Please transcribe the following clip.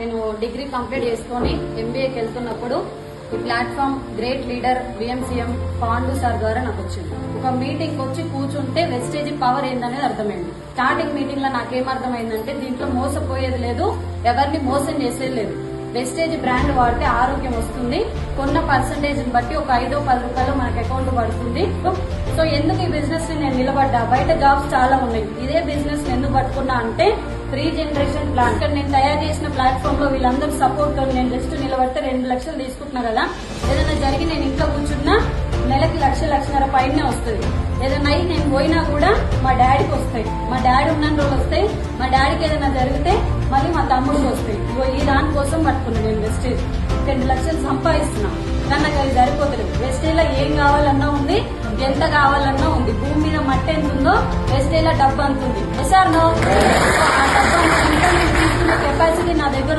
నేను degree complete చేసుకుని ఎంబీఏకి వెళ్తున్నప్పుడు ఈ platform great leader విఎంసీఎం Pandu sir ద్వారా నాకు వచ్చింది. ఒక మీటింగ్ వచ్చి కూర్చుంటే వెస్టేజ్ పవర్ ఏందనేది అర్థమైంది. స్టార్టింగ్ మీటింగ్ లో నాకేం అర్థమైందంటే దీంట్లో మోసపోయేది లేదు, ఎవరిని మోసం చేసేది లేదు. వెస్టేజ్ బ్రాండ్ వాడితే ఆరోగ్యం వస్తుంది, కొన్న పర్సంటేజ్ బట్టి ఒక 5-10 రూపాయలు మనకి అకౌంట్ పడుతుంది. సో ఎందుకు ఈ బిజినెస్ ని నేను నిలబడ్డా? బయట జాబ్స్ చాలా ఉన్నాయి, ఇదే బిజినెస్ ఎందుకు పట్టుకున్నా అంటే 3 జనరేషన్ ప్లాన్. ఇక్కడ నేను తయారు చేసిన ప్లాట్ఫామ్ లో వీళ్ళందరూ సపోర్ట్ తో నేను జస్ట్ నిలబడితే 2 లక్షలు తీసుకుంటున్నా కదా. ఏదైనా జరిగి నేను ఇంట్లో కూర్చున్నా నెలకి 1-1.5 పైనే వస్తుంది. ఏదైనా అయి నేను పోయినా కూడా మా డాడీకి వస్తాయి, మా డాడీ ఉన్న రోజులు వస్తాయి. మా డాడీకి ఏదైనా జరిగితే మళ్ళీ మా తమ్ముడికి వస్తాయి. ఈ దాని కోసం పట్టుకున్నా నేను వెస్టేజ్. 2 లక్షలు సంపాదిస్తున్నా కానీ నాకు అది సరిపోతలేదు. వెస్టేజ్ లో ఏం కావాలన్నా ఉంది, ఎంత కావాలన్నా ఉంది. భూమి మీద మట్టి ఎంత ఉందో వెస్టేజ్ లో డబ్బు అంత ఉంది. ఆ డబ్బు అంత నేను తీసుకున్న కెపాసిటీ నా దగ్గర